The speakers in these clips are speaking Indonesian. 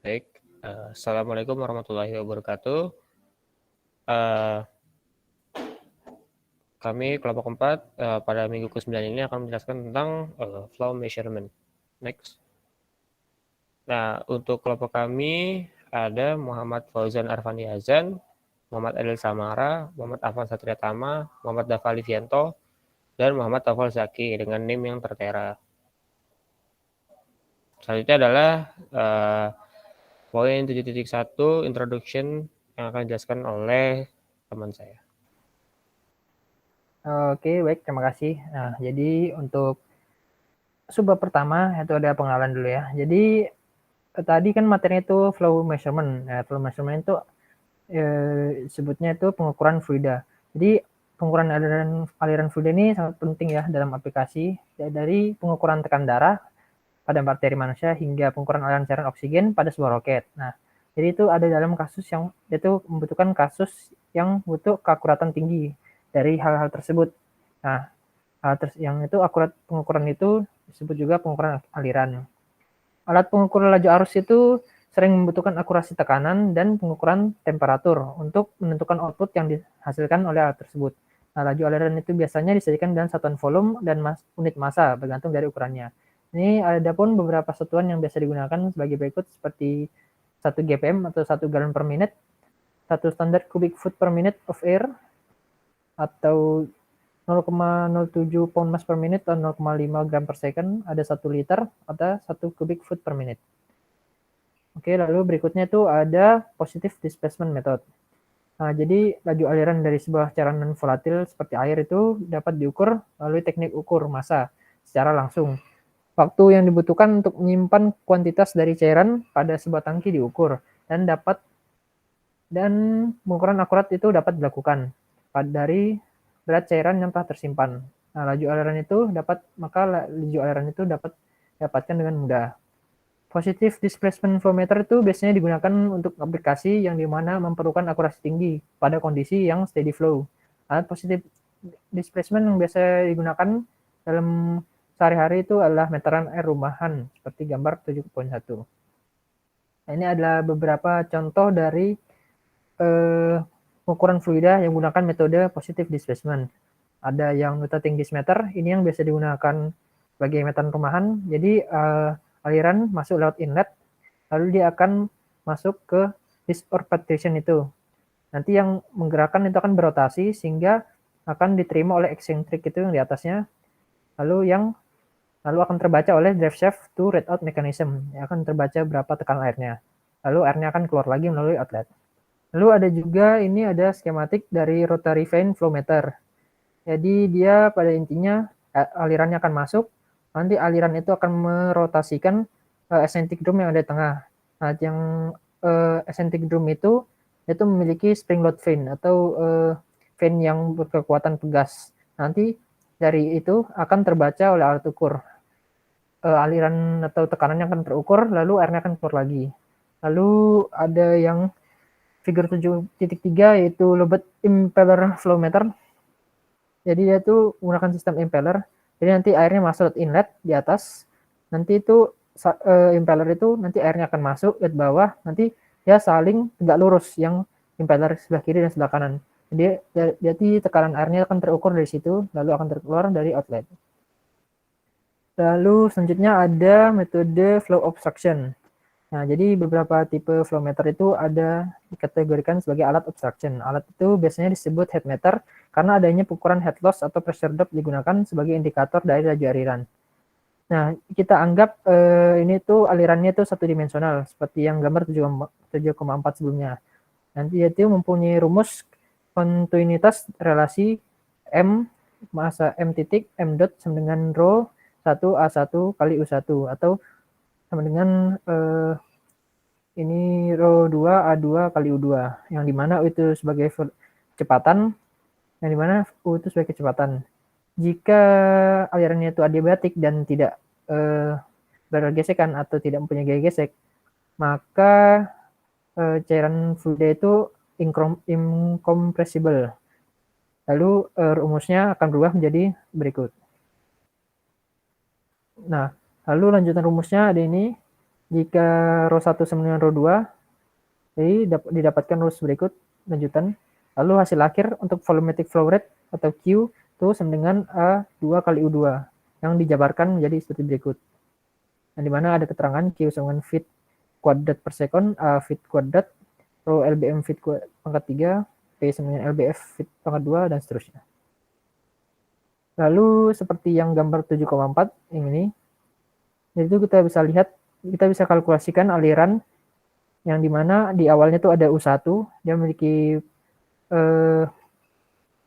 Baik, Assalamualaikum warahmatullahi wabarakatuh. Eh, Kami kelompok 4 pada minggu ke-9 ini akan menjelaskan tentang flow measurement. Next. Nah, untuk kelompok kami ada Muhammad Fauzan Arfandi Azan, Muhammad Adil Samara, Muhammad Afan Satriatama, Muhammad Dafa Livianto, dan Muhammad Tafal Zaki dengan NIM yang tertera. Selanjutnya adalah poin 7.1 introduction yang akan dijelaskan oleh teman saya. Oke, baik, terima kasih. Nah, jadi untuk subbab pertama itu ada pengenalan dulu ya. Jadi tadi kan materinya itu flow measurement. Nah, flow measurement itu sebutnya itu pengukuran fluida. Jadi pengukuran aliran fluida ini sangat penting ya dalam aplikasi dari pengukuran tekanan darah pada bakteri manusia hingga pengukuran aliran cairan oksigen pada sebuah roket. Nah, jadi itu ada dalam kasus yang itu membutuhkan kasus yang butuh keakuratan tinggi dari hal-hal tersebut. Nah, yang itu akurat pengukuran itu disebut juga pengukuran aliran. Alat pengukur laju arus itu sering membutuhkan akurasi tekanan dan pengukuran temperatur untuk menentukan output yang dihasilkan oleh alat tersebut. Nah, laju aliran itu biasanya disajikan dengan satuan volume dan unit massa bergantung dari ukurannya. Ini ada pun beberapa satuan yang biasa digunakan sebagai berikut seperti 1 GPM atau 1 gallon per minute, 1 standard cubic foot per minute of air, atau 0,07 pound mass per minute atau 0,5 gram per second, ada 1 liter, ada 1 cubic foot per minute. Oke, lalu berikutnya itu ada positive displacement method. Nah, jadi laju aliran dari sebuah cairan non volatil seperti air itu dapat diukur melalui teknik ukur massa secara langsung. Waktu yang dibutuhkan untuk menyimpan kuantitas dari cairan pada sebuah tangki diukur dan pengukuran akurat itu dapat dilakukan dari berat cairan yang telah tersimpan. Nah, laju aliran itu dapat didapatkan dengan mudah. Positive displacement flowmeter itu biasanya digunakan untuk aplikasi yang dimana memerlukan akurasi tinggi pada kondisi yang steady flow. Alat positive displacement yang biasa digunakan dalam sehari-hari itu adalah meteran air rumahan seperti gambar 7.1. Nah, ini adalah beberapa contoh dari pengukuran fluida yang menggunakan metode positive displacement. Ada yang rotating dismeter, ini yang biasa digunakan sebagai meteran rumahan. Jadi aliran masuk lewat inlet, lalu dia akan masuk ke disorbitation itu. Nanti yang menggerakkan itu akan berotasi sehingga akan diterima oleh eccentric itu yang di atasnya. Lalu akan terbaca oleh drive shaft to read out mechanism. Yang akan terbaca berapa tekanan airnya. Lalu airnya akan keluar lagi melalui outlet. Lalu ada juga ini ada skematik dari rotary vane flow meter. Jadi dia pada intinya alirannya akan masuk, nanti aliran itu akan merotasikan eccentric drum yang ada di tengah. Nah, yang eccentric drum itu memiliki spring load vane atau vane yang berkekuatan pegas. Nanti dari itu akan terbaca oleh alat ukur. Aliran atau tekanannya akan terukur, lalu airnya akan keluar lagi. Lalu ada yang figure 7.3 yaitu Lobet impeller flow meter. Jadi dia itu menggunakan sistem impeller. Jadi nanti airnya masuk ke inlet di atas. Nanti itu impeller itu nanti airnya akan masuk ke bawah. Nanti dia saling tegak lurus yang impeller sebelah kiri dan sebelah kanan. Jadi tekanan airnya akan terukur dari situ, lalu akan keluar dari outlet. Lalu selanjutnya ada metode flow obstruction. Nah, jadi beberapa tipe flow meter itu ada dikategorikan sebagai alat obstruction. Alat itu biasanya disebut head meter karena adanya ukuran head loss atau pressure drop digunakan sebagai indikator dari laju aliran. Nah, kita anggap ini tuh alirannya itu satu dimensional seperti yang gambar 7,4 sebelumnya. Nanti itu mempunyai rumus kontinuitas relasi M massa M titik M dot sama dengan rho 1 A1 kali U1 atau sama dengan ini rho 2 A2 kali U2 yang dimana U itu sebagai kecepatan, yang dimana U itu sebagai kecepatan. Jika alirannya itu adiabatik dan tidak bergesekan atau tidak mempunyai gaya gesek, maka cairan fluida itu incompressible. Lalu rumusnya akan berubah menjadi berikut. Nah, lalu lanjutan rumusnya ada ini. Jika row 1 sama dengan row 2, jadi didapatkan rules berikut lanjutan. Lalu hasil akhir untuk volumetric flow rate atau Q itu sama dengan A2 kali U2 yang dijabarkan menjadi seperti berikut. Nah, di mana ada keterangan Q sama dengan feet kuadrat per second, A feet kuadrat, rho LBM feet pangkat 3, P sama dengan LBF feet pangkat 2, dan seterusnya. Lalu seperti yang gambar 7,4 yang ini, itu kita bisa lihat, kita bisa kalkulasikan aliran yang dimana di awalnya itu ada U1, dia memiliki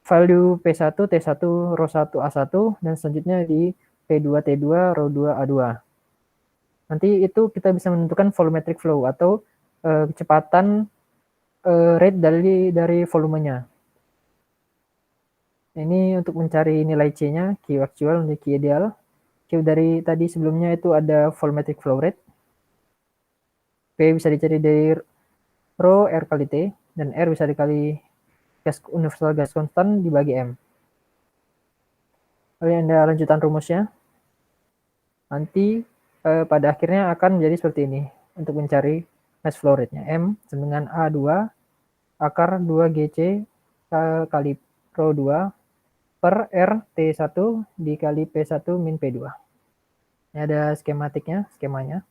value P1, T1, row 1, A1, dan selanjutnya di P2, T2, row 2, A2. Nanti itu kita bisa menentukan volumetric flow atau kecepatan rate dari volumenya. Ini untuk mencari nilai C-nya, Q actual, Q ideal. Q dari tadi sebelumnya itu ada volumetric flow rate. P bisa dicari dari rho R kali T, dan R bisa dikali universal gas constant dibagi M. Lalu ada lanjutan rumusnya. Nanti pada akhirnya akan menjadi seperti ini untuk mencari mass flow rate-nya. M sama dengan A2 akar 2GC kali rho 2 per R T1 dikali P1 min P2. Ini ada skemanya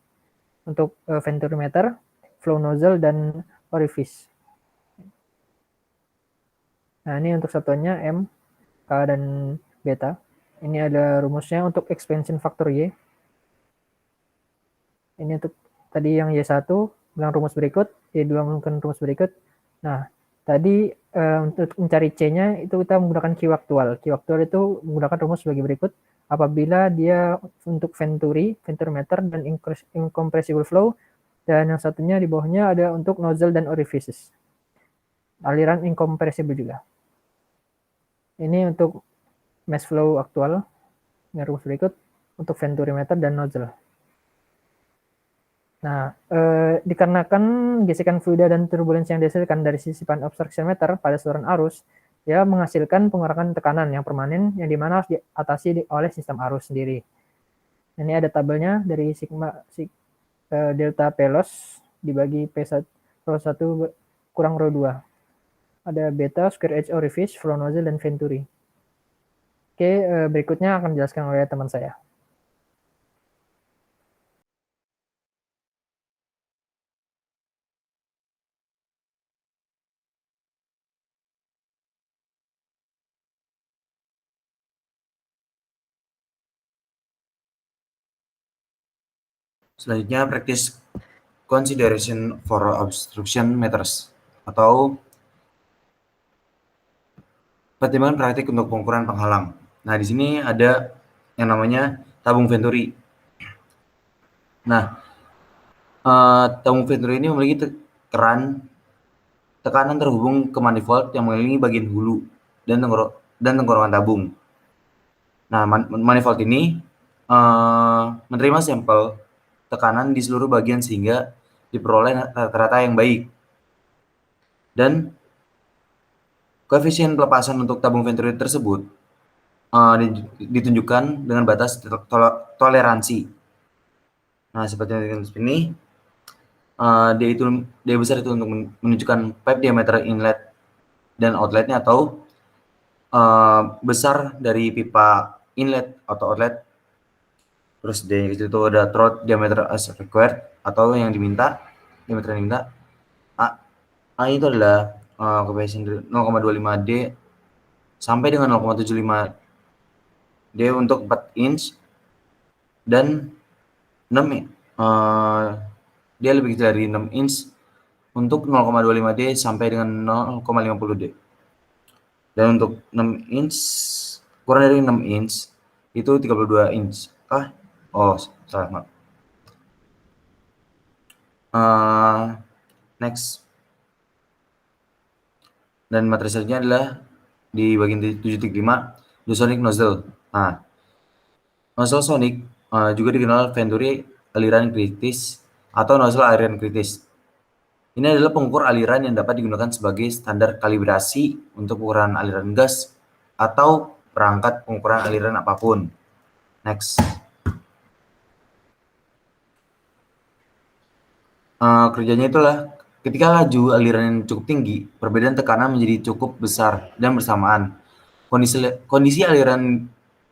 untuk venturimeter, flow nozzle, dan orifice. Nah, ini untuk satuannya M, K, dan beta. Ini ada rumusnya untuk expansion factor Y. Ini untuk tadi yang Y1 dengan rumus berikut, Y2 menggunakan rumus berikut. Nah, tadi untuk mencari C-nya itu kita menggunakan Q aktual. Q aktual itu menggunakan rumus sebagai berikut. Apabila dia untuk venturimeter dan incompressible flow, dan yang satunya di bawahnya ada untuk nozzle dan orifices. Aliran incompressible juga. Ini untuk mass flow aktual dengan rumus berikut untuk venturimeter dan nozzle. Nah, dikarenakan gesekan fluida dan turbulensi yang dihasilkan dari sisipan obstruction meter pada saluran arus, ya menghasilkan pengurangan tekanan yang permanen yang dimana harus diatasi oleh sistem arus sendiri. Ini ada tabelnya dari sigma delta P loss dibagi P1 rho 1 kurang rho 2. Ada beta, square H orifice, flow nozzle, dan venturi. Oke, berikutnya akan dijelaskan oleh teman saya. Selanjutnya, practice consideration for obstruction meters atau pertimbangan praktik untuk pengukuran penghalang. Nah, di sini ada yang namanya tabung venturi. Nah, tabung venturi ini memiliki keran tekanan terhubung ke manifold yang mengelilingi bagian hulu dan tenggorokan tabung. Nah, manifold ini menerima sampel tekanan di seluruh bagian sehingga diperoleh rata-rata yang baik. Dan koefisien pelepasan untuk tabung venturi tersebut ditunjukkan dengan batas toleransi. Nah, seperti yang ini, D besar itu untuk menunjukkan pipe diameter inlet dan outletnya atau besar dari pipa inlet atau outlet. Terus D itu ada throat diameter as required atau yang diminta, diameter yang diminta. A itu adalah koefisien 0,25 D sampai dengan 0,75 D untuk 4 inch dan 6 dia lebih kecil dari 6 inch untuk 0,25 D sampai dengan 0,50 D. Dan untuk 6 inch kurang dari 6 inch itu 32 inch. Salah, maaf. Next. Dan materi selanjutnya adalah di bagian 7.5 sonic nozzle. Nah, nozzle sonic juga dikenal venturi aliran kritis atau nozzle aliran kritis. Ini adalah pengukur aliran yang dapat digunakan sebagai standar kalibrasi untuk ukuran aliran gas atau perangkat pengukuran aliran apapun. Next. Kerjanya itulah ketika laju aliran yang cukup tinggi, perbedaan tekanan menjadi cukup besar dan bersamaan. Kondisi aliran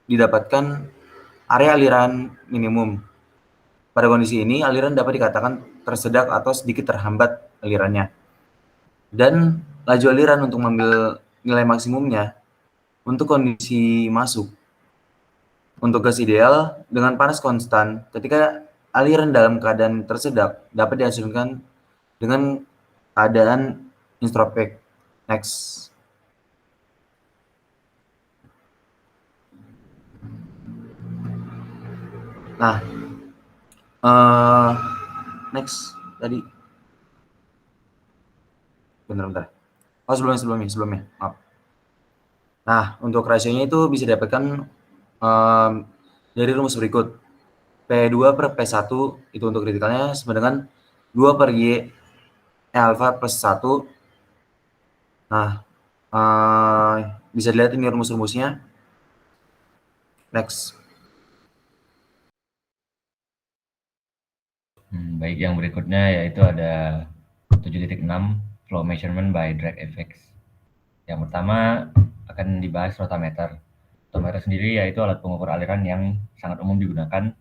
didapatkan area aliran minimum. Pada kondisi ini, aliran dapat dikatakan tersedak atau sedikit terhambat alirannya. Dan laju aliran untuk mengambil nilai maksimumnya untuk kondisi masuk. Untuk gas ideal, dengan panas konstan, ketika aliran dalam keadaan tersedak dapat dihasilkan dengan keadaan instropek. Next. Nah, next tadi. Bentar. Oh, sebelumnya. Maaf. Nah, untuk rasionya itu bisa didapatkan dari rumus berikut. P2 per P1 itu untuk kritikalnya sama dengan 2 per Y alpha plus 1. Nah, bisa dilihat ini rumus-rumusnya. Next. Baik, yang berikutnya yaitu ada 7.6 flow measurement by drag effects. Yang pertama akan dibahas rotameter. Rotameter sendiri yaitu alat pengukur aliran yang sangat umum digunakan.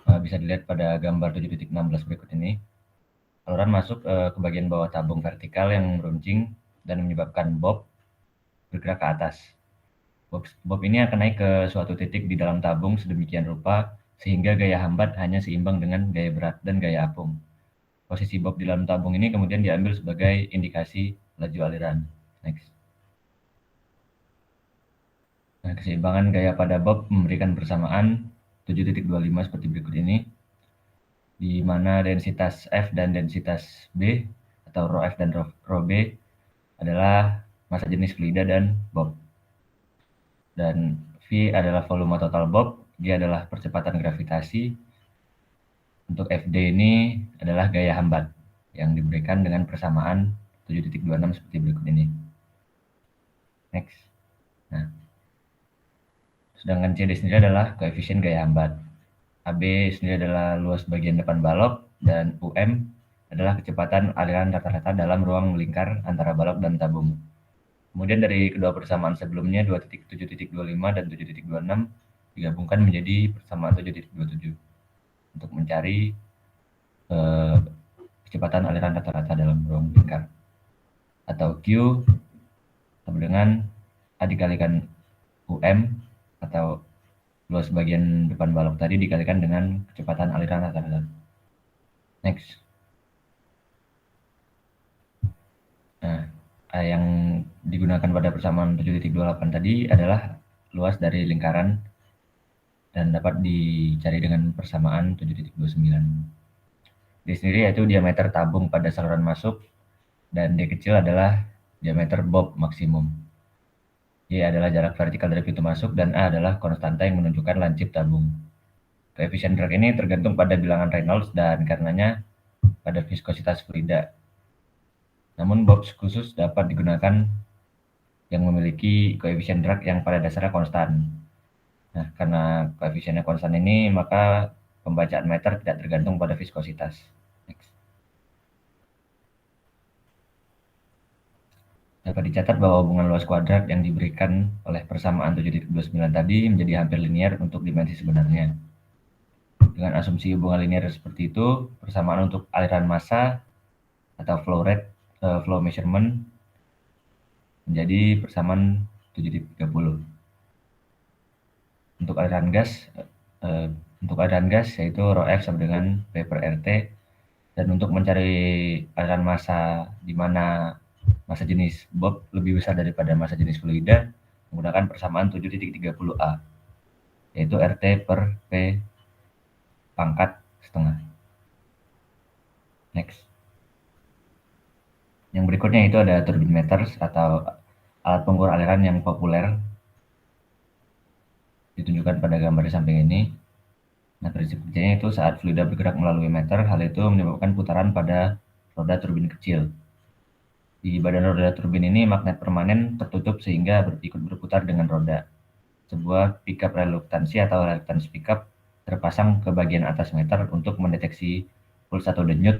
Bisa dilihat pada gambar 7.16 berikut ini. Saluran masuk ke bagian bawah tabung vertikal yang meruncing dan menyebabkan bob bergerak ke atas. Bob ini akan naik ke suatu titik di dalam tabung sedemikian rupa sehingga gaya hambat hanya seimbang dengan gaya berat dan gaya apung. Posisi bob di dalam tabung ini kemudian diambil sebagai indikasi laju aliran. Next. Nah, keseimbangan gaya pada bob memberikan persamaan 7.25 seperti berikut ini, di mana densitas F dan densitas B atau rho F dan rho B adalah massa jenis fluida dan bob. Dan V adalah volume total bob, G adalah percepatan gravitasi. Untuk FD ini adalah gaya hambat yang diberikan dengan persamaan 7.26 seperti berikut ini. Next. Nah, sedangkan CD sendiri adalah koefisien gaya hambat. AB sendiri adalah luas bagian depan balok, dan UM adalah kecepatan aliran rata-rata dalam ruang lingkar antara balok dan tabung. Kemudian dari kedua persamaan sebelumnya 2.7.25 dan 7.26 digabungkan menjadi persamaan 7.27 untuk mencari kecepatan aliran rata-rata dalam ruang lingkar, atau Q sama dengan A dikalikan UM atau luas bagian depan balok tadi dikalikan dengan kecepatan aliran rata-rata. Next. Nah, yang digunakan pada persamaan 7.28 tadi adalah luas dari lingkaran dan dapat dicari dengan persamaan 7.29. D sendiri yaitu diameter tabung pada saluran masuk, dan D kecil adalah diameter bob maksimum. Y adalah jarak vertikal dari pintu masuk, dan A adalah konstanta yang menunjukkan lancip tabung. Koefisien drag ini tergantung pada bilangan Reynolds dan karenanya pada viskositas fluida. Namun bob khusus dapat digunakan yang memiliki koefisien drag yang pada dasarnya konstan. Nah, karena koefisiennya konstan ini, maka pembacaan meter tidak tergantung pada viskositas. Next. Dapat dicatat bahwa hubungan luas kuadrat yang diberikan oleh persamaan 7.29 tadi menjadi hampir linear untuk dimensi sebenarnya. Dengan asumsi hubungan linear seperti itu, persamaan untuk aliran massa atau flow rate, flow measurement menjadi persamaan 7.30. Untuk aliran gas yaitu rho F sama dengan P per RT, dan untuk mencari aliran massa di mana massa jenis bob lebih besar daripada massa jenis fluida menggunakan persamaan 7.30A yaitu RT per P pangkat setengah. Next. Yang berikutnya itu ada turbine meters atau alat pengukur aliran yang populer ditunjukkan pada gambar di samping ini. Nah, prinsip kerjanya itu saat fluida bergerak melalui meter, hal itu menyebabkan putaran pada roda turbin kecil. Di badan roda turbin ini magnet permanen tertutup sehingga ikut berputar dengan roda. Sebuah pickup reluktansi atau reluctance pickup terpasang ke bagian atas meter untuk mendeteksi puls atau denyut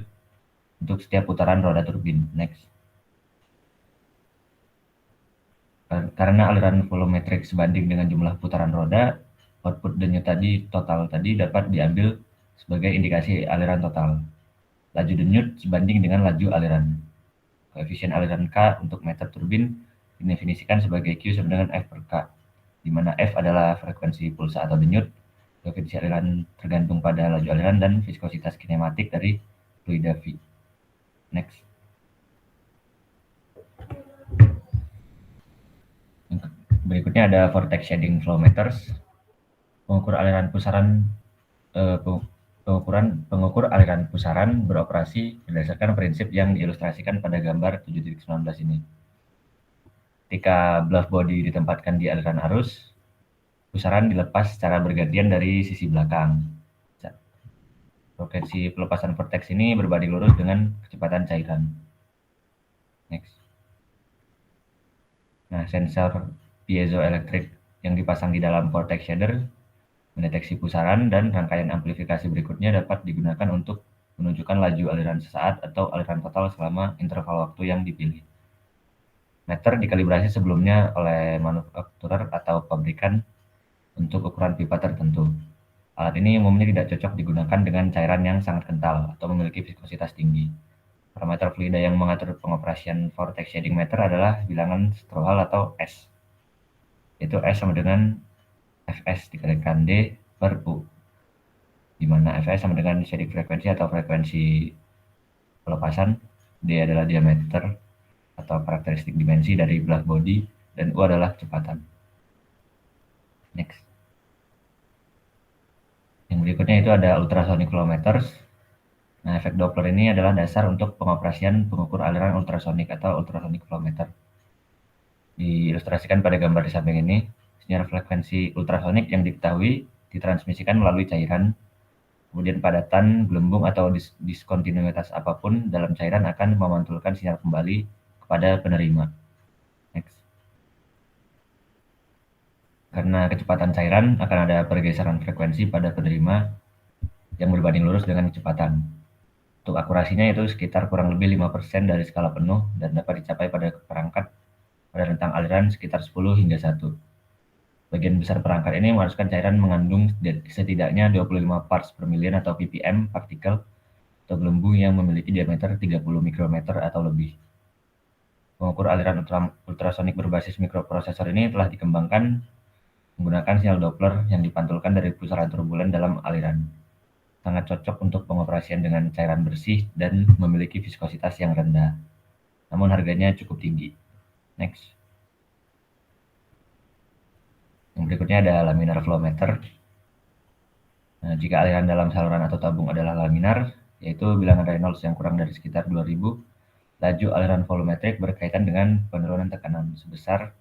untuk setiap putaran roda turbin. Next. Karena aliran volumetrik sebanding dengan jumlah putaran roda, output denyut total tadi dapat diambil sebagai indikasi aliran total. Laju denyut sebanding dengan laju aliran. Koefisien aliran K untuk meter turbin didefinisikan sebagai Q sama dengan F per K, di mana F adalah frekuensi pulsa atau denyut, koefisien aliran tergantung pada laju aliran, dan viskositas kinematik dari fluida V. Next. Berikutnya ada vortex shading flow meters. Pengukur aliran pusaran pengukur aliran pusaran beroperasi berdasarkan prinsip yang diilustrasikan pada gambar 7.19 ini. Ketika bluff body ditempatkan di aliran arus, pusaran dilepas secara bergantian dari sisi belakang. Frekuensi pelepasan vortex ini berbanding lurus dengan kecepatan cairan. Next. Nah, sensor piezoelektrik yang dipasang di dalam vortex shader mendeteksi pusaran, dan rangkaian amplifikasi berikutnya dapat digunakan untuk menunjukkan laju aliran sesaat atau aliran total selama interval waktu yang dipilih. Meter dikalibrasi sebelumnya oleh manufakturer atau pabrikan untuk ukuran pipa tertentu. Alat ini umumnya tidak cocok digunakan dengan cairan yang sangat kental atau memiliki viskositas tinggi. Parameter fluida yang mengatur pengoperasian vortex shading meter adalah bilangan Strouhal atau S, yaitu S sama dengan Fs dikalikan D per U, di mana Fs sama dengan shading frekuensi atau frekuensi pelepasan, D adalah diameter atau karakteristik dimensi dari bluff body, dan U adalah kecepatan. Next. Yang berikutnya itu ada ultrasonic flow meters. Nah, efek Doppler ini adalah dasar untuk pengoperasian pengukur aliran ultrasonik atau ultrasonic flow meter. Diilustrasikan pada gambar di samping ini, sinyal frekuensi ultrasonik yang diketahui ditransmisikan melalui cairan, kemudian padatan, gelembung, atau diskontinuitas apapun dalam cairan akan memantulkan sinyal kembali kepada penerima. Next. Karena kecepatan cairan, akan ada pergeseran frekuensi pada penerima yang berbanding lurus dengan kecepatan. Untuk akurasinya itu sekitar kurang lebih 5% dari skala penuh dan dapat dicapai pada perangkat pada rentang aliran sekitar 10 hingga 1. Bagian besar perangkat ini mengharuskan cairan mengandung setidaknya 25 parts per million atau ppm partikel atau gelembung yang memiliki diameter 30 mikrometer atau lebih. Pengukur aliran ultrasonik berbasis mikroprosesor ini telah dikembangkan menggunakan sinyal Doppler yang dipantulkan dari pusaran turbulen dalam aliran. Sangat cocok untuk pengoperasian dengan cairan bersih dan memiliki viskositas yang rendah, namun harganya cukup tinggi. Next. Yang berikutnya ada laminar flow meter. Nah, jika aliran dalam saluran atau tabung adalah laminar, yaitu bilangan Reynolds yang kurang dari sekitar 2000, laju aliran volumetrik berkaitan dengan penurunan tekanan sebesar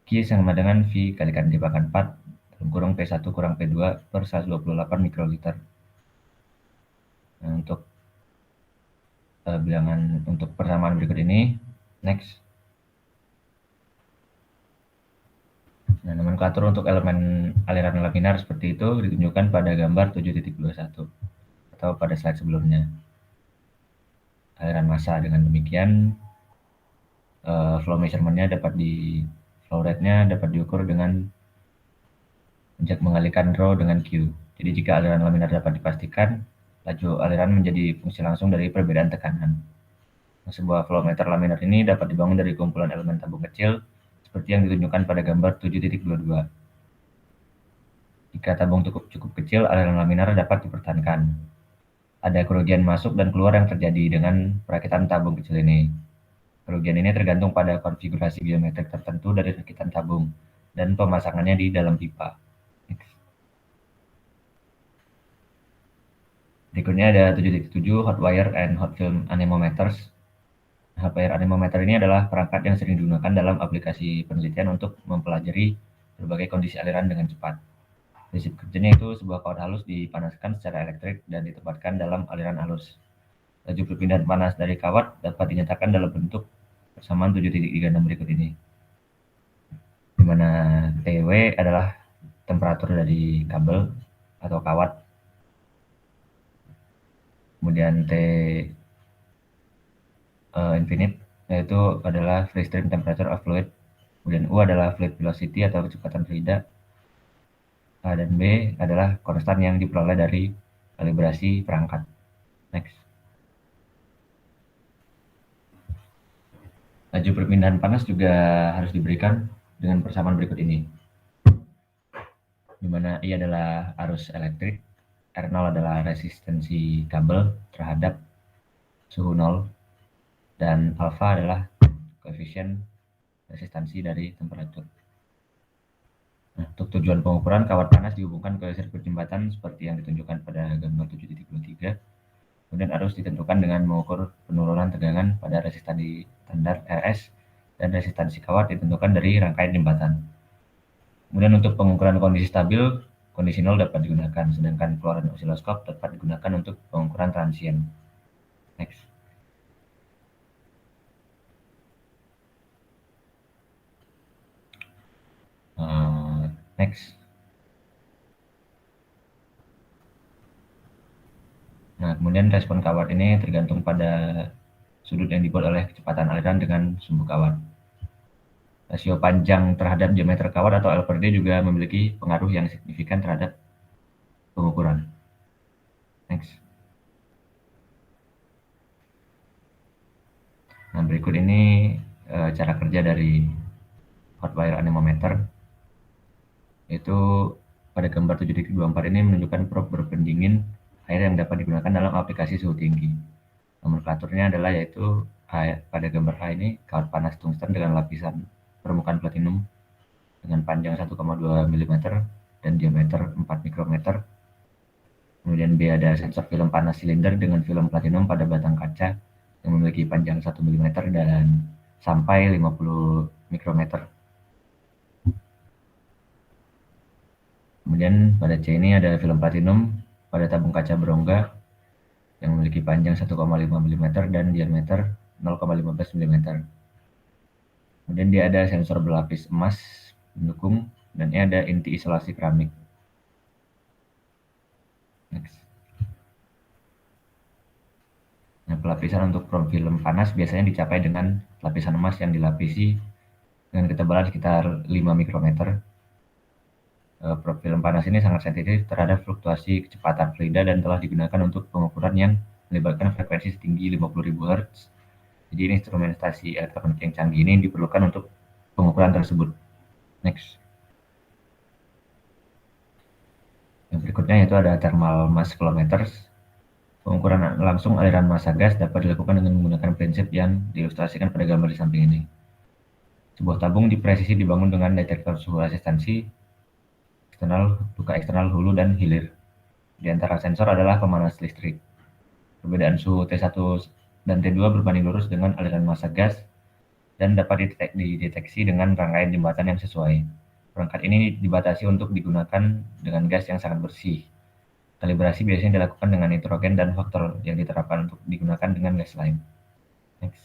Q sama dengan V kalikan D pangkat 4 dalam kurung P1 kurang P2 per 128 mikroliter. Nah, untuk bilangan untuk persamaan berikut ini. Next. Nah, nomenklatur untuk elemen aliran laminar seperti itu ditunjukkan pada gambar 7.21 atau pada slide sebelumnya. Aliran massa dengan demikian, flow measurement-nya flow rate-nya dapat diukur dengan mengalihkan rho dengan Q. Jadi jika aliran laminar dapat dipastikan, laju aliran menjadi fungsi langsung dari perbedaan tekanan. Nah, sebuah flow meter laminar ini dapat dibangun dari kumpulan elemen tabung kecil seperti yang ditunjukkan pada gambar 7.22. Jika tabung cukup kecil, aliran laminar dapat dipertahankan. Ada kerugian masuk dan keluar yang terjadi dengan perakitan tabung kecil ini. Kerugian ini tergantung pada konfigurasi geometrik tertentu dari rakitan tabung dan pemasangannya di dalam pipa. Berikutnya ada 7.7 hot wire and hot film anemometers. Hot wire anemometer ini adalah perangkat yang sering digunakan dalam aplikasi penelitian untuk mempelajari berbagai kondisi aliran dengan cepat. Prinsip kerjanya itu sebuah kawat halus dipanaskan secara elektrik dan ditempatkan dalam aliran halus. Laju perpindahan panas dari kawat dapat dinyatakan dalam bentuk persamaan 7.36 berikut ini, di mana TW adalah temperatur dari kabel atau kawat. Kemudian T infinite, yaitu adalah free stream temperature of fluid. Kemudian U adalah fluid velocity atau kecepatan fluida. A dan B adalah konstan yang diperoleh dari kalibrasi perangkat. Next. Laju perpindahan panas juga harus diberikan dengan persamaan berikut ini, di mana I adalah arus elektrik, R0 adalah resistensi kabel terhadap suhu 0, dan alfa adalah koefisien resistansi dari temperatur. Nah, untuk tujuan pengukuran, kawat panas dihubungkan ke sirkuit jembatan seperti yang ditunjukkan pada gambar 7.23. Kemudian arus ditentukan dengan mengukur penurunan tegangan pada resistansi standar RS, dan resistansi kawat ditentukan dari rangkaian jembatan. Kemudian untuk pengukuran kondisi stabil, kondisi 0 dapat digunakan, sedangkan keluaran osiloskop dapat digunakan untuk pengukuran transient. Next. Next. Nah, kemudian respon kawat ini tergantung pada sudut yang dibuat oleh kecepatan aliran dengan sumbu kawat. Rasio panjang terhadap diameter kawat atau L per D juga memiliki pengaruh yang signifikan terhadap pengukuran. Next. Nah, berikut ini cara kerja dari hot wire anemometer, yaitu pada gambar 7.24 ini menunjukkan probe berpendingin air yang dapat digunakan dalam aplikasi suhu tinggi. Nomenklaturnya adalah yaitu pada gambar A ini kawat panas tungsten dengan lapisan permukaan platinum dengan panjang 1,2 mm dan diameter 4 mikrometer. Kemudian B ada sensor film panas silinder dengan film platinum pada batang kaca yang memiliki panjang 1 mm dan sampai 50 mikrometer. Kemudian pada C ini ada film platinum pada tabung kaca berongga yang memiliki panjang 1,5 mm dan diameter 0,15 mm. Kemudian dia ada sensor berlapis emas pendukung, dan ini ada inti isolasi keramik. Next. Nah, pelapisan untuk film panas biasanya dicapai dengan lapisan emas yang dilapisi dengan ketebalan sekitar 5 mikrometer. Probe film panas ini sangat sensitif terhadap fluktuasi kecepatan fluida dan telah digunakan untuk pengukuran yang melibatkan frekuensi setinggi 50.000 Hz. Jadi instrumentasi elektronik yang canggih ini diperlukan untuk pengukuran tersebut. Next. Yang berikutnya yaitu ada thermal mass flowmeters. Pengukuran langsung aliran massa gas dapat dilakukan dengan menggunakan prinsip yang diilustrasikan pada gambar di samping ini. Sebuah tabung dipresisi dibangun dengan detektor suhu resistansi eksternal hulu dan hilir. Di antara sensor adalah pemanas listrik. Perbedaan suhu T1 dan T2 berbanding lurus dengan aliran massa gas dan dapat dideteksi dengan rangkaian jembatan yang sesuai. Perangkat ini dibatasi untuk digunakan dengan gas yang sangat bersih. Kalibrasi biasanya dilakukan dengan nitrogen dan faktor yang diterapkan untuk digunakan dengan gas lain. Next.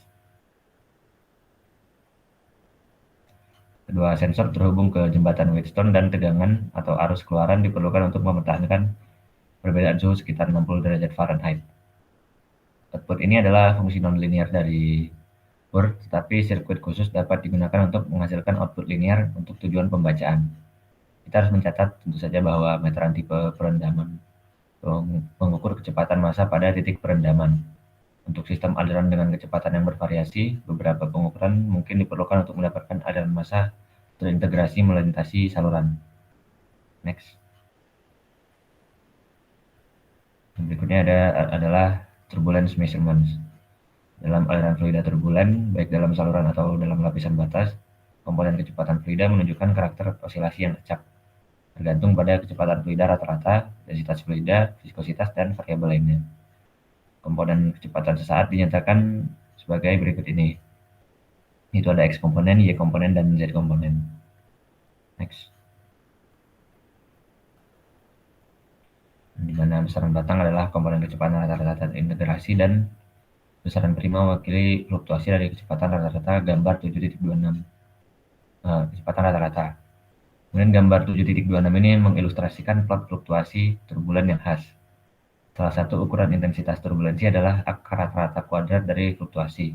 Kedua sensor terhubung ke jembatan Wheatstone dan tegangan atau arus keluaran diperlukan untuk mempertahankan perbedaan suhu sekitar 60 derajat Fahrenheit. Output ini adalah fungsi non-linear dari Bohr, tetapi sirkuit khusus dapat digunakan untuk menghasilkan output linear untuk tujuan pembacaan. Kita harus mencatat tentu saja bahwa meteran tipe perendaman mengukur kecepatan massa pada titik perendaman. Untuk sistem aliran dengan kecepatan yang bervariasi, beberapa pengukuran mungkin diperlukan untuk mendapatkan aliran massa terintegrasi melintasi saluran. Next. Berikutnya adalah turbulence measurements. Dalam aliran fluida turbulen, baik dalam saluran atau dalam lapisan batas, komponen kecepatan fluida menunjukkan karakter osilasi yang acak, tergantung pada kecepatan fluida rata-rata, densitas fluida, viskositas, dan variabel lainnya. Komponen kecepatan sesaat dinyatakan sebagai berikut ini. Itu ada X komponen, Y komponen, dan Z komponen. Next. Di mana besaran batang adalah komponen kecepatan rata-rata terintegrasi dan besaran prima mewakili fluktuasi dari kecepatan rata-rata gambar 7.26. Kecepatan rata-rata. Kemudian gambar 7.26 ini mengilustrasikan plot fluktuasi turbulen yang khas. Salah satu ukuran intensitas turbulensi adalah akar rata-rata kuadrat dari fluktuasi.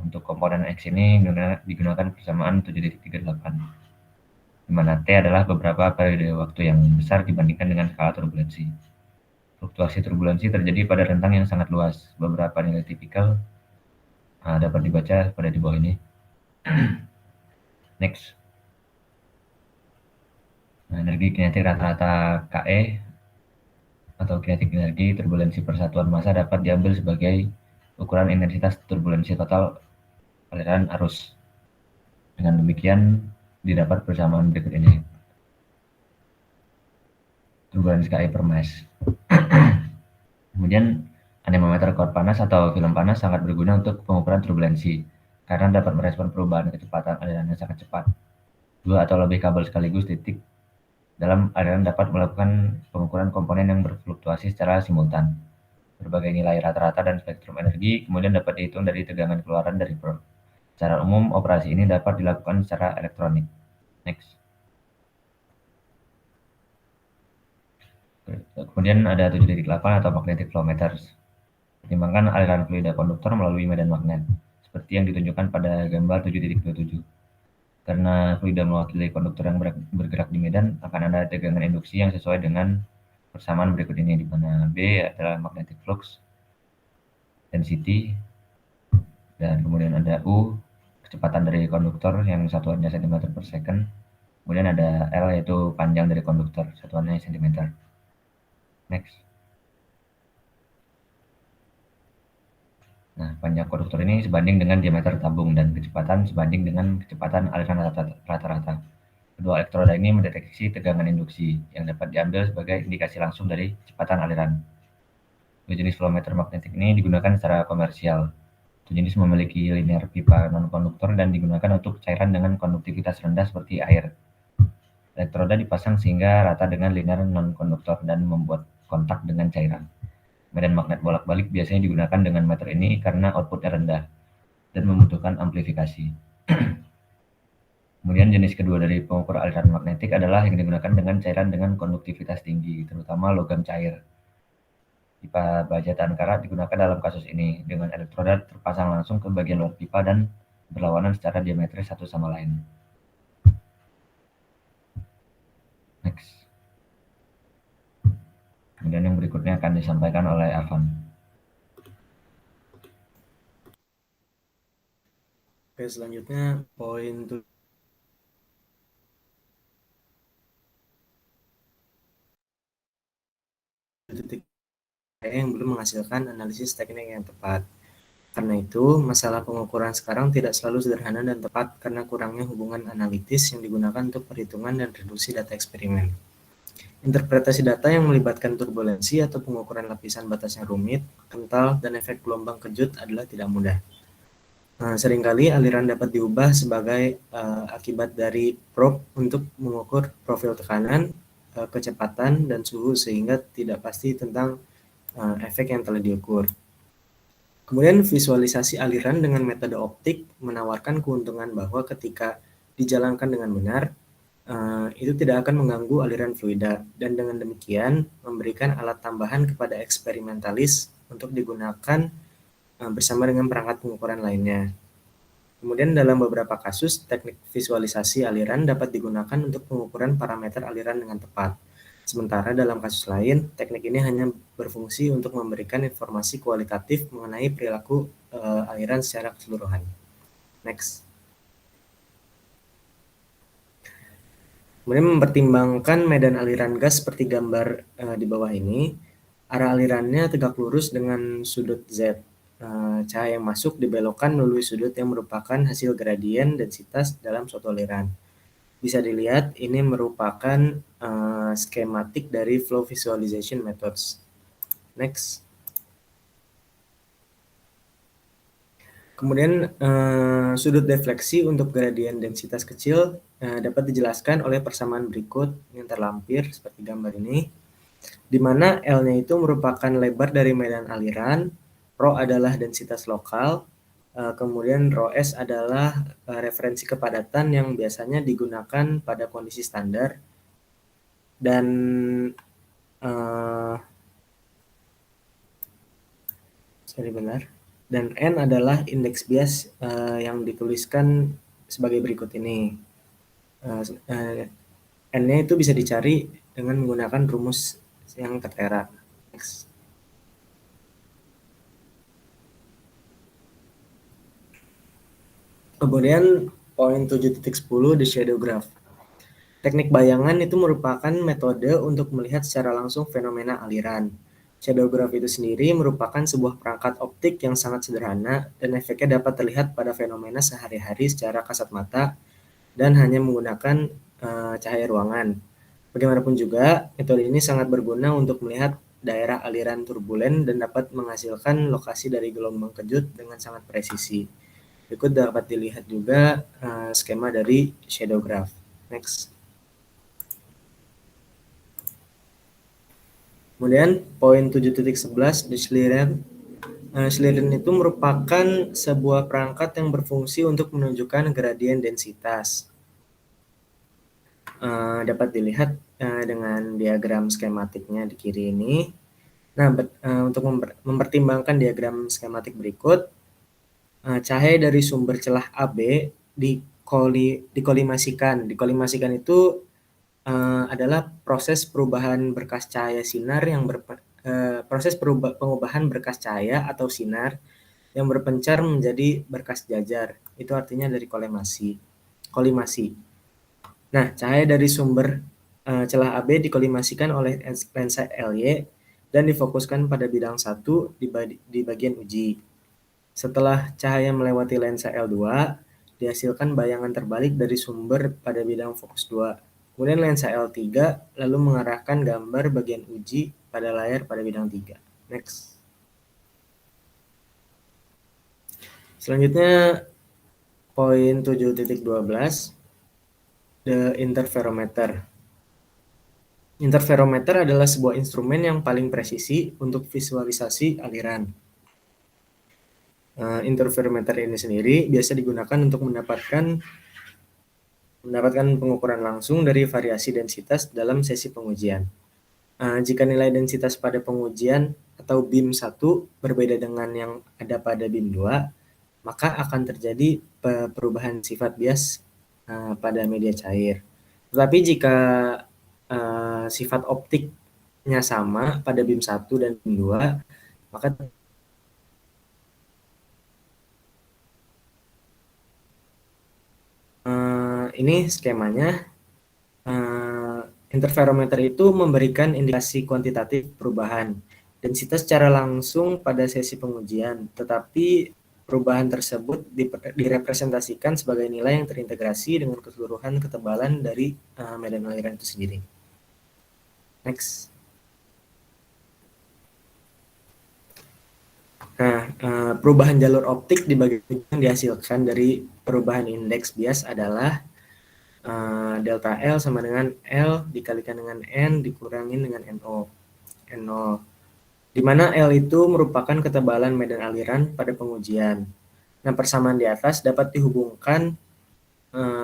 Untuk komponen X ini digunakan persamaan 7.38, di mana T adalah beberapa periode waktu yang besar dibandingkan dengan skala turbulensi. Fluktuasi turbulensi terjadi pada rentang yang sangat luas. Beberapa nilai tipikal dapat dibaca pada di bawah ini. Next. Energi kinetik rata-rata KE atau kinetik energi turbulensi persatuan massa dapat diambil sebagai ukuran intensitas turbulensi total aliran arus. Dengan demikian, didapat persamaan berikut ini. Turbulensi KE per mass. Kemudian, anemometer kor panas atau film panas sangat berguna untuk pengukuran turbulensi karena dapat merespon perubahan kecepatan aliran yang sangat cepat. 2 atau lebih kabel sekaligus titik dalam aliran dapat melakukan pengukuran komponen yang berfluktuasi secara simultan. Berbagai nilai rata-rata dan spektrum energi kemudian dapat dihitung dari tegangan keluaran dari probe. Secara umum, operasi ini dapat dilakukan secara elektronik. Next. Kemudian ada 7.8 atau magnetic flow meters. Pertimbangkan aliran fluida konduktor melalui medan magnet, seperti yang ditunjukkan pada gambar 7.27. Karena fluida mewakili konduktor yang bergerak di medan, akan ada tegangan induksi yang sesuai dengan persamaan berikut ini, di mana B adalah magnetic flux density, dan kemudian ada U, kecepatan dari konduktor yang satuannya cm per second, kemudian ada L yaitu panjang dari konduktor, satuannya cm. Next. Nah, panjang konduktor ini sebanding dengan diameter tabung dan kecepatan sebanding dengan kecepatan aliran rata-rata. Kedua elektroda ini mendeteksi tegangan induksi yang dapat diambil sebagai indikasi langsung dari kecepatan aliran. Dua jenis flowmeter magnetik ini digunakan secara komersial. Satu jenis memiliki linear pipa non-konduktor dan digunakan untuk cairan dengan konduktivitas rendah seperti air. Elektroda dipasang sehingga rata dengan linear non-konduktor dan membuat kontak dengan cairan. Medan magnet bolak-balik biasanya digunakan dengan meter ini karena outputnya rendah dan membutuhkan amplifikasi. Kemudian jenis kedua dari pengukur aliran magnetik adalah yang digunakan dengan cairan dengan konduktivitas tinggi, terutama logam cair. Pipa baja tahan karat digunakan dalam kasus ini, dengan elektroda terpasang langsung ke bagian luar pipa dan berlawanan secara diametris satu sama lain. Next. Kemudian yang berikutnya akan disampaikan oleh Avan. Oke, selanjutnya poin titik yang belum menghasilkan analisis teknik yang tepat. Karena itu, masalah pengukuran sekarang tidak selalu sederhana dan tepat karena kurangnya hubungan analitis yang digunakan untuk perhitungan dan reduksi data eksperimen. Interpretasi data yang melibatkan turbulensi atau pengukuran lapisan batas yang rumit, kental, dan efek gelombang kejut adalah tidak mudah. Seringkali aliran dapat diubah sebagai akibat dari probe untuk mengukur profil tekanan, kecepatan, dan suhu sehingga tidak pasti tentang efek yang telah diukur. Kemudian visualisasi aliran dengan metode optik menawarkan keuntungan bahwa ketika dijalankan dengan benar, itu tidak akan mengganggu aliran fluida dan dengan demikian memberikan alat tambahan kepada eksperimentalis untuk digunakan bersama dengan perangkat pengukuran lainnya. Kemudian dalam beberapa kasus, teknik visualisasi aliran dapat digunakan untuk pengukuran parameter aliran dengan tepat. Sementara dalam kasus lain, teknik ini hanya berfungsi untuk memberikan informasi kualitatif mengenai perilaku aliran secara keseluruhan. Next. Kemudian mempertimbangkan medan aliran gas seperti gambar di bawah ini, arah alirannya tegak lurus dengan sudut Z. Cahaya yang masuk dibelokkan melalui sudut yang merupakan hasil gradien densitas dalam suatu aliran. Bisa dilihat ini merupakan skematik dari flow visualization methods. Next. Kemudian sudut defleksi untuk gradien densitas kecil dapat dijelaskan oleh persamaan berikut yang terlampir seperti gambar ini, di mana L-nya itu merupakan lebar dari medan aliran, Rho adalah densitas lokal, kemudian Rho S adalah referensi kepadatan yang biasanya digunakan pada kondisi standar, dan benar. Dan N adalah indeks bias yang dituliskan sebagai berikut ini. N-nya itu bisa dicari dengan menggunakan rumus yang tertera. Next. Kemudian poin 7.10 the shadow graph. Teknik bayangan itu merupakan metode untuk melihat secara langsung fenomena aliran. Shadow graph itu sendiri merupakan sebuah perangkat optik yang sangat sederhana dan efeknya dapat terlihat pada fenomena sehari-hari secara kasat mata dan hanya menggunakan cahaya ruangan. Bagaimanapun juga, metode ini sangat berguna untuk melihat daerah aliran turbulen dan dapat menghasilkan lokasi dari gelombang kejut dengan sangat presisi. Berikut dapat dilihat juga skema dari shadow graph. Next. Kemudian poin 7.11 di Schlieren. Schlieren itu merupakan sebuah perangkat yang berfungsi untuk menunjukkan gradien densitas. Dapat dilihat dengan diagram skematiknya di kiri ini. Nah, untuk mempertimbangkan diagram skematik berikut, cahaya dari sumber celah AB dikolimasikan. Dikolimasikan itu adalah proses perubahan berkas cahaya sinar yang pengubahan berkas cahaya atau sinar yang berpencar menjadi berkas jajar. Itu artinya dari kolimasi. Nah, cahaya dari sumber celah AB dikolimasikan oleh lensa LY dan difokuskan pada bidang 1 di bagian uji. Setelah cahaya melewati lensa L2, dihasilkan bayangan terbalik dari sumber pada bidang fokus 2. Kemudian lensa L3 lalu mengarahkan gambar bagian uji pada layar pada bidang 3. Next. Selanjutnya poin 7.12 the interferometer. Interferometer adalah sebuah instrumen yang paling presisi untuk visualisasi aliran. Interferometer ini sendiri biasa digunakan untuk mendapatkan pengukuran langsung dari variasi densitas dalam sesi pengujian. Jika nilai densitas pada pengujian atau BIM 1 berbeda dengan yang ada pada BIM 2, maka akan terjadi perubahan sifat bias pada media cair. Tetapi jika sifat optiknya sama pada BIM 1 dan BIM 2, maka ini skemanya. Interferometer itu memberikan indikasi kuantitatif perubahan densitas secara langsung pada sesi pengujian, tetapi perubahan tersebut direpresentasikan sebagai nilai yang terintegrasi dengan keseluruhan ketebalan dari medan aliran itu sendiri. Next. Nah, perubahan jalur optik di bagian yang dihasilkan dari perubahan indeks bias adalah delta L sama dengan L dikalikan dengan N dikurangin dengan NO. Di mana L itu merupakan ketebalan medan aliran pada pengujian. Nah, persamaan di atas dapat dihubungkan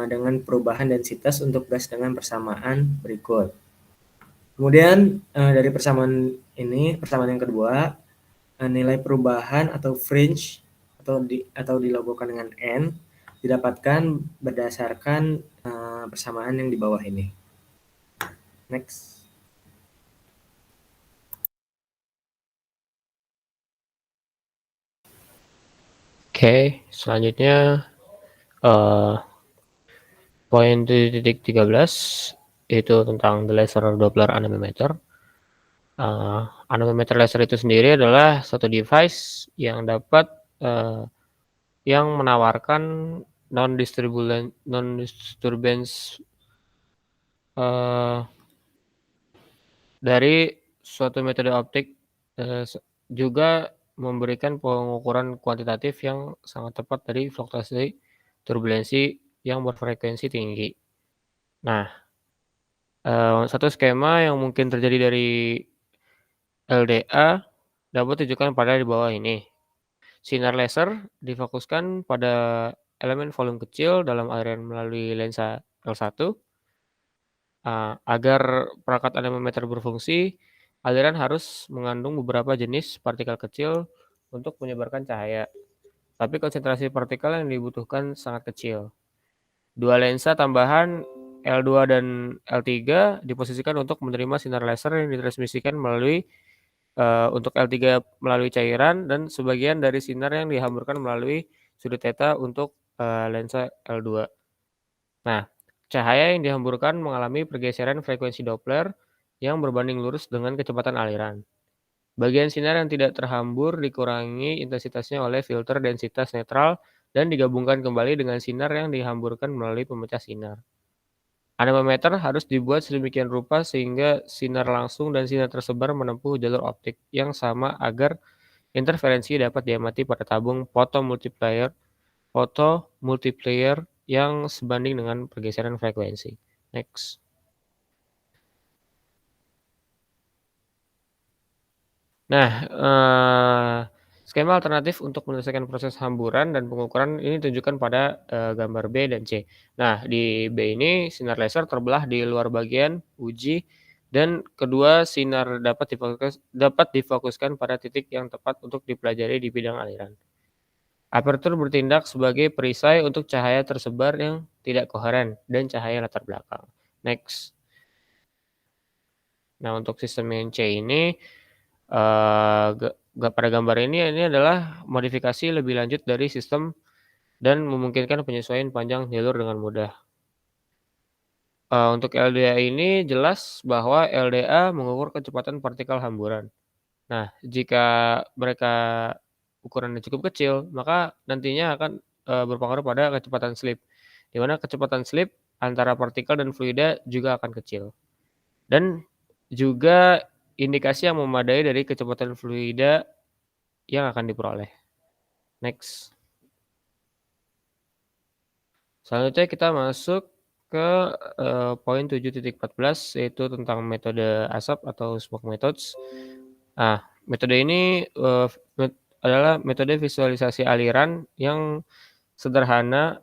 dengan perubahan densitas untuk gas dengan persamaan berikut. Kemudian dari persamaan yang kedua, nilai perubahan atau fringe atau dilogokan dengan N didapatkan berdasarkan persamaan yang di bawah ini. Next. Oke, selanjutnya poin 7.13 itu tentang the laser Doppler anemometer. Anemometer laser itu sendiri adalah satu device yang dapat yang menawarkan non-disturbance dari suatu metode optik, juga memberikan pengukuran kuantitatif yang sangat tepat dari fluktuasi turbulensi yang berfrekuensi tinggi. Nah, satu skema yang mungkin terjadi dari LDA dapat ditujukan pada di bawah ini. Sinar laser difokuskan pada elemen volume kecil dalam aliran melalui lensa L1. Agar perangkat anemometer berfungsi, aliran harus mengandung beberapa jenis partikel kecil untuk menyebarkan cahaya, tapi konsentrasi partikel yang dibutuhkan sangat kecil. Dua lensa tambahan L2 dan L3 diposisikan untuk menerima sinar laser yang ditransmisikan melalui untuk L3 melalui cairan dan sebagian dari sinar yang dihamburkan melalui sudut theta untuk lensa L2. Nah, cahaya yang dihamburkan mengalami pergeseran frekuensi Doppler yang berbanding lurus dengan kecepatan aliran. Bagian sinar yang tidak terhambur dikurangi intensitasnya oleh filter densitas netral dan digabungkan kembali dengan sinar yang dihamburkan melalui pemecah sinar. Anemometer harus dibuat sedemikian rupa sehingga sinar langsung dan sinar tersebar menempuh jalur optik yang sama agar interferensi dapat diamati pada tabung photomultiplier yang sebanding dengan pergeseran frekuensi. Next. Nah, skema alternatif untuk menyelesaikan proses hamburan dan pengukuran ini ditunjukkan pada gambar B dan C. Nah, di B ini sinar laser terbelah di luar bagian uji dan kedua sinar dapat difokuskan pada titik yang tepat untuk dipelajari di bidang aliran. Apertur bertindak sebagai perisai untuk cahaya tersebar yang tidak koheren dan cahaya latar belakang. Next. Nah, untuk sistem yang C ini pada gambar ini adalah modifikasi lebih lanjut dari sistem dan memungkinkan penyesuaian panjang jalur dengan mudah. Untuk LDA ini jelas bahwa LDA mengukur kecepatan partikel hamburan. Nah, jika mereka ukurannya cukup kecil, maka nantinya akan berpengaruh pada kecepatan slip, di mana kecepatan slip antara partikel dan fluida juga akan kecil. Dan juga indikasi yang memadai dari kecepatan fluida yang akan diperoleh. Next. Selanjutnya kita masuk ke poin 7.14 yaitu tentang metode asap atau smoke methods. Nah, metode ini adalah metode visualisasi aliran yang sederhana,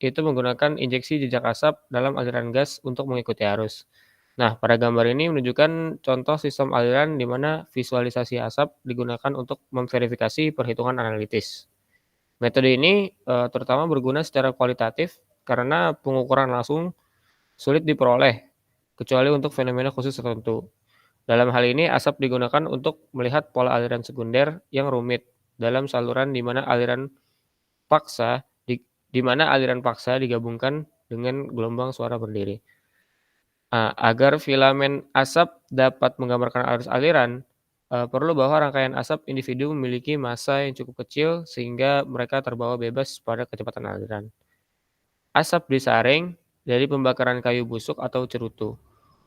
itu menggunakan injeksi jejak asap dalam aliran gas untuk mengikuti arus. Nah, pada gambar ini menunjukkan contoh sistem aliran di mana visualisasi asap digunakan untuk memverifikasi perhitungan analitis. Metode ini terutama berguna secara kualitatif karena pengukuran langsung sulit diperoleh, kecuali untuk fenomena khusus tertentu. Dalam hal ini, asap digunakan untuk melihat pola aliran sekunder yang rumit dalam saluran di mana aliran paksa digabungkan dengan gelombang suara berdiri. Agar filamen asap dapat menggambarkan arus aliran, perlu bahwa rangkaian asap individu memiliki massa yang cukup kecil sehingga mereka terbawa bebas pada kecepatan aliran. Asap disaring dari pembakaran kayu busuk atau cerutu.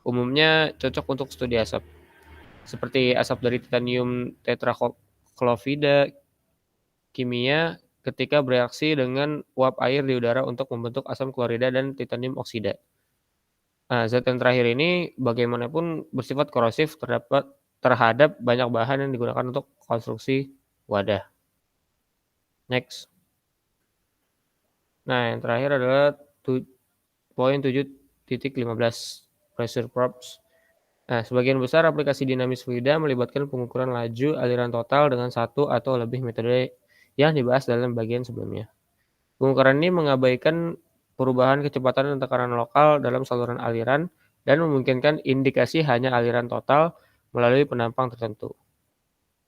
Umumnya cocok untuk studi asap, seperti asap dari titanium tetraklorida kimia ketika bereaksi dengan uap air di udara untuk membentuk asam klorida dan titanium oksida. Zat yang terakhir ini bagaimanapun bersifat korosif terhadap banyak bahan yang digunakan untuk konstruksi wadah. Next. Nah, yang terakhir adalah poin 7.15 pressure probes. Nah, sebagian besar aplikasi dinamis fluida melibatkan pengukuran laju aliran total dengan satu atau lebih metode yang dibahas dalam bagian sebelumnya. Pengukuran ini mengabaikan perubahan kecepatan dan tekanan lokal dalam saluran aliran dan memungkinkan indikasi hanya aliran total melalui penampang tertentu.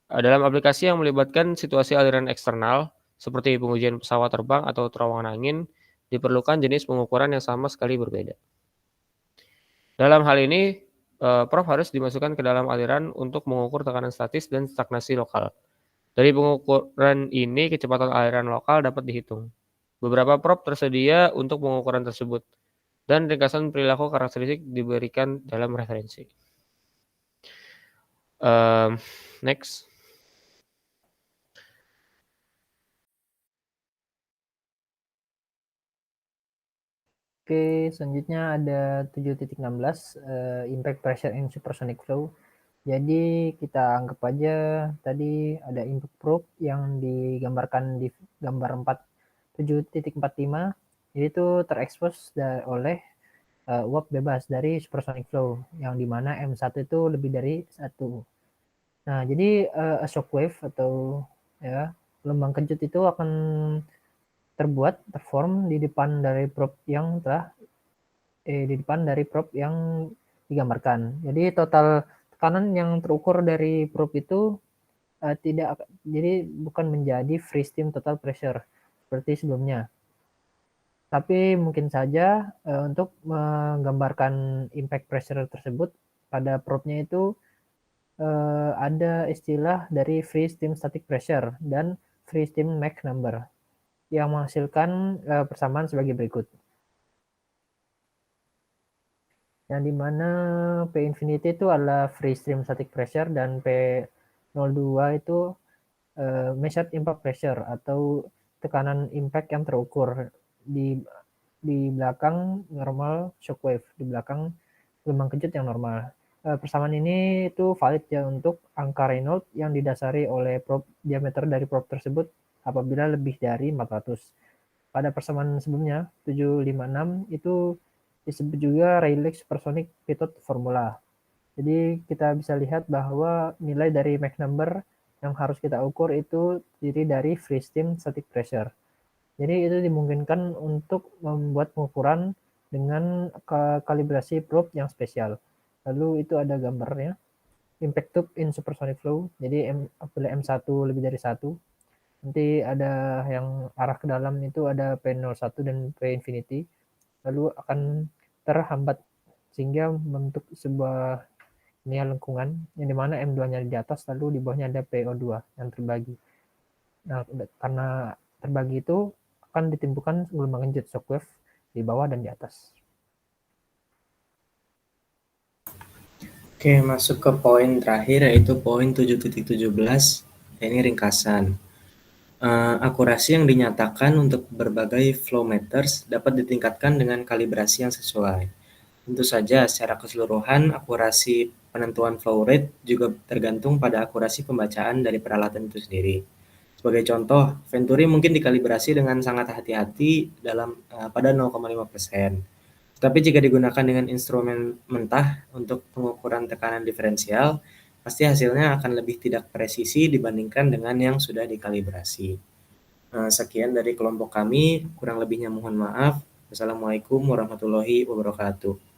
Dalam aplikasi yang melibatkan situasi aliran eksternal, seperti pengujian pesawat terbang atau terowongan angin, diperlukan jenis pengukuran yang sama sekali berbeda. Dalam hal ini, probe harus dimasukkan ke dalam aliran untuk mengukur tekanan statis dan stagnasi lokal. Dari pengukuran ini, kecepatan aliran lokal dapat dihitung. Beberapa probe tersedia untuk pengukuran tersebut, dan ringkasan perilaku karakteristik diberikan dalam referensi. Next. Oke, selanjutnya ada 7.16 impact pressure in supersonic flow. Jadi kita anggap aja tadi ada input probe yang digambarkan di gambar 7.45, itu terekspos oleh uap bebas dari supersonic flow yang dimana M1 itu lebih dari 1. Nah, jadi a shock wave atau ya. Gelombang kejut itu akan terform di depan dari probe yang digambarkan. Jadi total tekanan yang terukur dari probe itu jadi bukan menjadi free stream total pressure seperti sebelumnya. Tapi mungkin saja untuk menggambarkan impact pressure tersebut pada probe-nya itu ada istilah dari free stream static pressure dan free stream Mach number yang menghasilkan persamaan sebagai berikut. Yang dimana P infinity itu adalah free stream static pressure dan P02 itu measured impact pressure atau tekanan impact yang terukur di belakang normal shockwave, di belakang gelombang kejut yang normal. Persamaan ini itu valid ya untuk angka Reynolds yang didasari oleh diameter dari probe tersebut apabila lebih dari 400. Pada persamaan sebelumnya 756 itu disebut juga Rayleigh Supersonic Pitot Formula. Jadi kita bisa lihat bahwa nilai dari Mach number yang harus kita ukur itu terdiri dari free stream static pressure. Jadi itu dimungkinkan untuk membuat pengukuran dengan kalibrasi probe yang spesial. Lalu itu ada gambarnya. Impact tube in supersonic flow. Jadi apabila M1 lebih dari 1, nanti ada yang arah ke dalam itu ada P01 dan P infinity. Lalu akan terhambat sehingga membentuk sebuah lengkungan yang dimana M2-nya di atas, lalu di bawahnya ada PO2 yang terbagi. Nah, karena terbagi itu akan ditimbulkan gelombang kejut shockwave di bawah dan di atas. Oke, masuk ke poin terakhir yaitu poin 7.17. Ini ringkasan. Akurasi yang dinyatakan untuk berbagai flow meters dapat ditingkatkan dengan kalibrasi yang sesuai. Tentu saja secara keseluruhan akurasi penentuan flow rate juga tergantung pada akurasi pembacaan dari peralatan itu sendiri. Sebagai contoh, Venturi mungkin dikalibrasi dengan sangat hati-hati pada 0,5%. Tapi jika digunakan dengan instrumen mentah untuk pengukuran tekanan diferensial, pasti hasilnya akan lebih tidak presisi dibandingkan dengan yang sudah dikalibrasi. Sekian dari kelompok kami, kurang lebihnya mohon maaf. Wassalamualaikum warahmatullahi wabarakatuh.